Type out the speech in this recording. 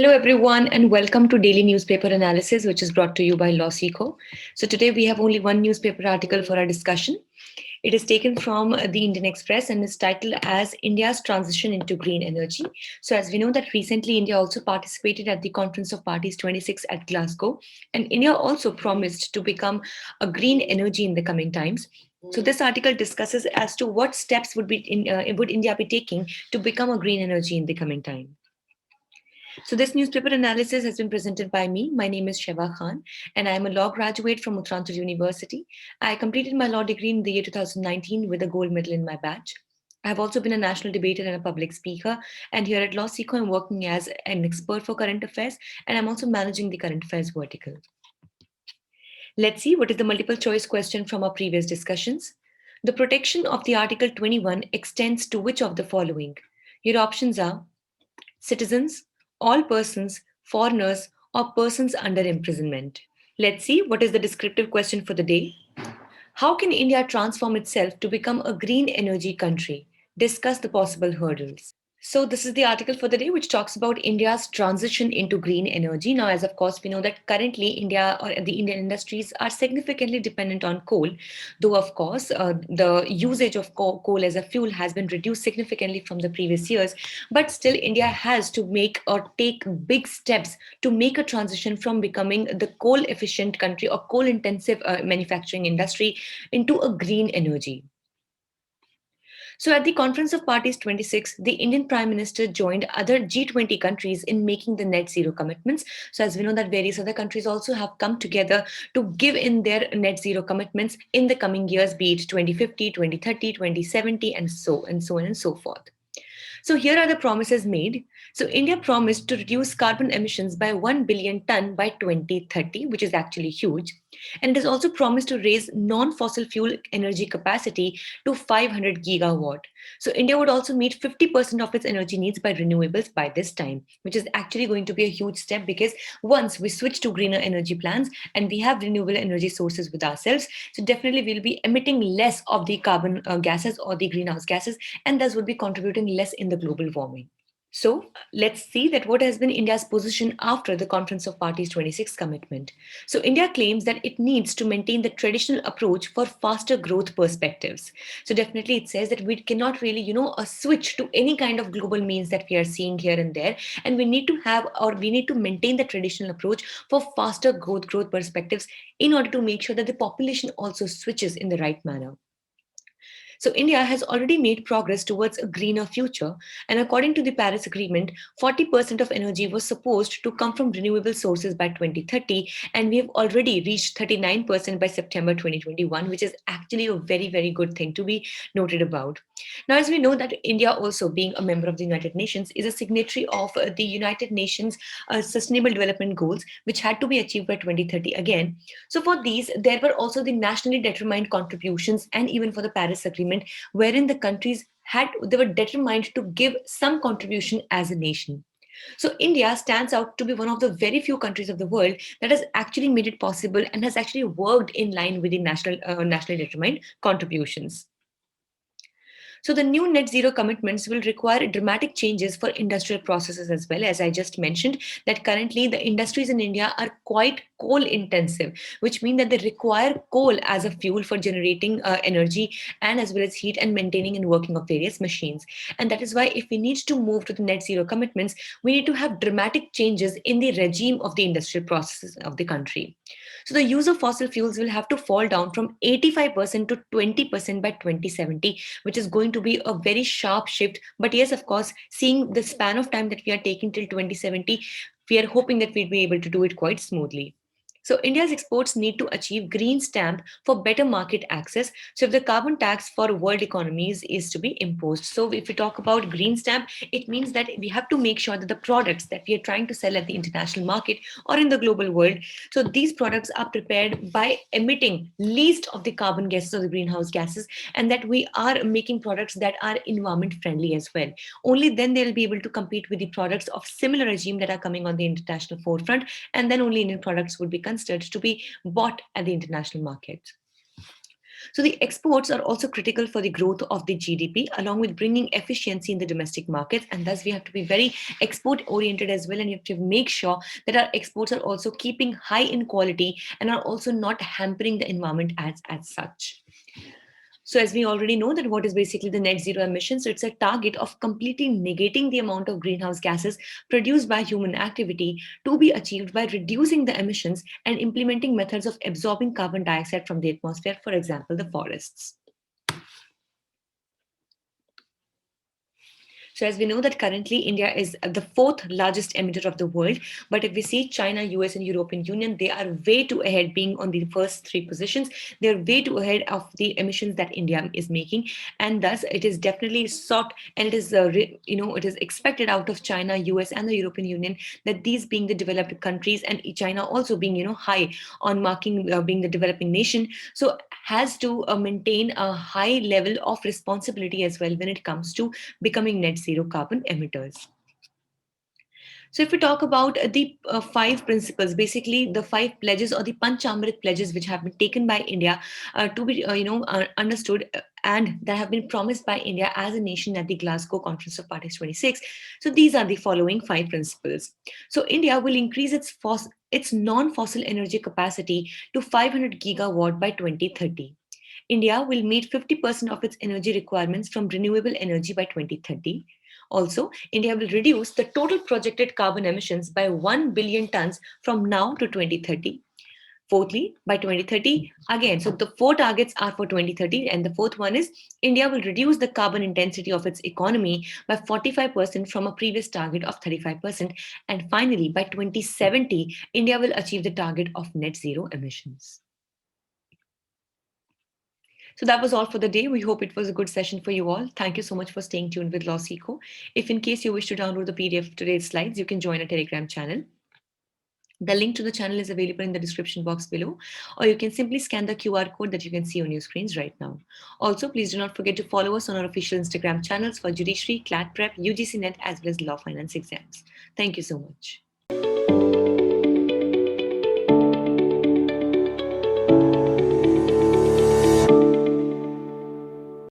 Hello, everyone, and welcome to Daily Newspaper Analysis, which is brought to you by LawSeco. So, today we have only one newspaper article for our discussion. It is taken from the Indian Express and is titled as India's Transition into Green Energy. So, as we know that recently India also participated at the Conference of Parties 26 at Glasgow, and India also promised to become a green energy in the coming times. So, this article discusses as to what steps would India be taking to become a green energy in the coming time. So, this newspaper analysis has been presented by me. My name is Sheva Khan, and I am a law graduate from Uttarakhand University. I completed my law degree in the year 2019 with a gold medal in my batch. I have also been a national debater and a public speaker. And here at LawSeco, I'm working as an expert for current affairs, and I'm also managing the current affairs vertical. Let's see what is the multiple choice question from our previous discussions. The protection of the Article 21 extends to which of the following? Your options are citizens, all persons, foreigners, or persons under imprisonment. Let's see what is the descriptive question for the day. How can India transform itself to become a green energy country? Discuss the possible hurdles. So, this is the article for the day, which talks about India's transition into green energy. Now, as of course, we know that currently India or the Indian industries are significantly dependent on coal, though, of course, the usage of coal as a fuel has been reduced significantly from the previous years. But still, India has to make or take big steps to make a transition from becoming the coal efficient country or coal intensive manufacturing industry into a green energy. So, at the Conference of Parties 26, the Indian Prime Minister joined other G20 countries in making the net zero commitments. So, as we know that various other countries also have come together to give in their net zero commitments in the coming years, be it 2050, 2030, 2070, and so on and so forth. So here are the promises made. So India promised to reduce carbon emissions by 1 billion ton by 2030, which is actually huge. And it has also promised to raise non-fossil fuel energy capacity to 500 gigawatt. So India would also meet 50% of its energy needs by renewables by this time, which is actually going to be a huge step because once we switch to greener energy plans and we have renewable energy sources with ourselves, so definitely we'll be emitting less of the carbon gases or the greenhouse gases, and thus would be contributing less in the global warming. So let's see that what has been India's position after the Conference of Parties 26 commitment. So India claims that it needs to maintain the traditional approach for faster growth perspectives. So definitely it says that we cannot really, switch to any kind of global means that we are seeing here and there. And we need to have or we need to maintain the traditional approach for faster growth perspectives in order to make sure that the population also switches in the right manner. So India has already made progress towards a greener future, and according to the Paris Agreement, 40% of energy was supposed to come from renewable sources by 2030, and we have already reached 39% by September 2021, which is actually a very, very good thing to be noted about. Now, as we know that India also being a member of the United Nations is a signatory of the United Nations Sustainable Development Goals, which had to be achieved by 2030 again. So for these, there were also the nationally determined contributions and even for the Paris Agreement, wherein the countries they were determined to give some contribution as a nation. So India stands out to be one of the very few countries of the world that has actually made it possible and has actually worked in line with the nationally determined contributions. So the new net zero commitments will require dramatic changes for industrial processes as well. As I just mentioned, that currently the industries in India are quite coal intensive, which means that they require coal as a fuel for generating energy and as well as heat and maintaining and working of various machines. And that is why if we need to move to the net zero commitments, we need to have dramatic changes in the regime of the industrial processes of the country. So the use of fossil fuels will have to fall down from 85% to 20% by 2070, which is going to be a very sharp shift. But yes, of course, seeing the span of time that we are taking till 2070, we are hoping that we'll be able to do it quite smoothly. So India's exports need to achieve green stamp for better market access. So if the carbon tax for world economies is to be imposed. So if we talk about green stamp, it means that we have to make sure that the products that we are trying to sell at the international market or in the global world, so these products are prepared by emitting least of the carbon gases or the greenhouse gases, and that we are making products that are environment friendly as well. Only then they'll be able to compete with the products of similar regime that are coming on the international forefront, and then only Indian products would be considered to be bought at the international market. So the exports are also critical for the growth of the GDP, along with bringing efficiency in the domestic markets. And thus we have to be very export oriented as well. And you have to make sure that our exports are also keeping high in quality and are also not hampering the environment as such. So as we already know that what is basically the net zero emissions, so it's a target of completely negating the amount of greenhouse gases produced by human activity to be achieved by reducing the emissions and implementing methods of absorbing carbon dioxide from the atmosphere, for example, the forests. So as we know that currently India is the fourth largest emitter of the world, but if we see China, US and European Union, they are way too ahead being on the first three positions. They're way too ahead of the emissions that India is making. And thus it is definitely sought and it is, it is expected out of China, US and the European Union that these being the developed countries and China also being, high on marking being the developing nation. So has to maintain a high level of responsibility as well when it comes to becoming net zero carbon emitters. So, if we talk about the five principles, basically the five pledges or the Panchamrit pledges which have been taken by India to be, understood and that have been promised by India as a nation at the Glasgow Conference of Parties 26. So, these are the following five principles. So, India will increase its non-fossil energy capacity to 500 gigawatt by 2030. India will meet 50% of its energy requirements from renewable energy by 2030. Also, India will reduce the total projected carbon emissions by 1 billion tons from now to 2030. Fourthly, by 2030, again, so the four targets are for 2030, and the fourth one is India will reduce the carbon intensity of its economy by 45% from a previous target of 35%. And finally, by 2070, India will achieve the target of net zero emissions. So that was all for the day. We hope it was a good session for you all. Thank you so much for staying tuned with LawSeco. If in case you wish to download the PDF of today's slides, you can join a Telegram channel. The link to the channel is available in the description box below, or you can simply scan the QR code that you can see on your screens right now. Also, please do not forget to follow us on our official Instagram channels for judiciary, CLAT prep, UGC net, as well as law finance exams. Thank you so much.